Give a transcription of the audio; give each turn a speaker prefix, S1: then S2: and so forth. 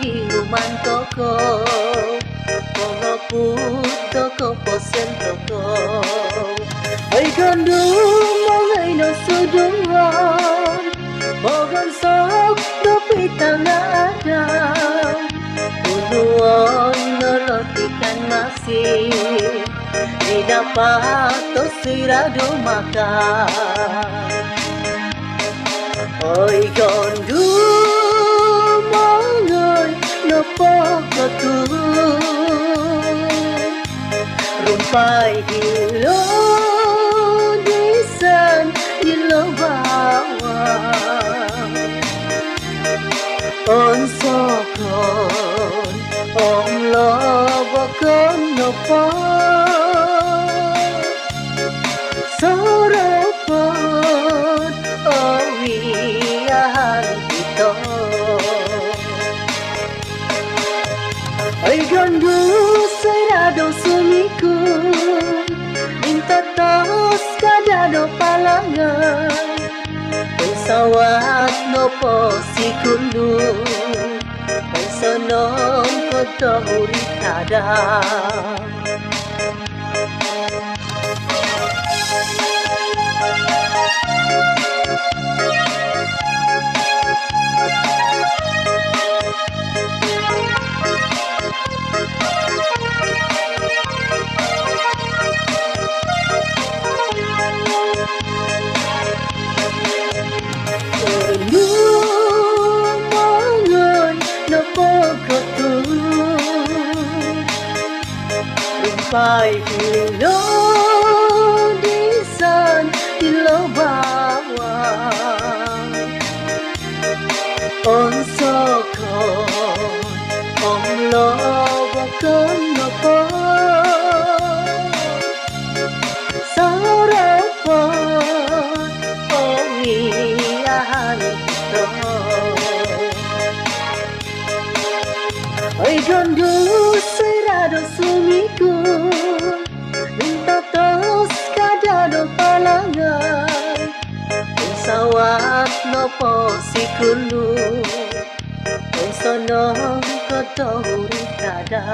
S1: giluman toko pengaput toko posen toko ai Gondu mangai no suduan bogan sok dopi tanah ada tuduan nolotikan masih didapat tosirado makan oi Gondu mangai no pokotu rumpai hilo disan hilo bawang on sokon om lobokon no po sorapot owiahan kita ai Gondu serado sumiku minta tos kadado palangan pesawat no posikundu pesonom koto huritada Pai hilo disan hilo bawang on sokon om lobokon nopo sarapot omiahan kita ai Gondu serado sumiku minta tos kadado palangan pesawat no posikundu pesonom koto huritada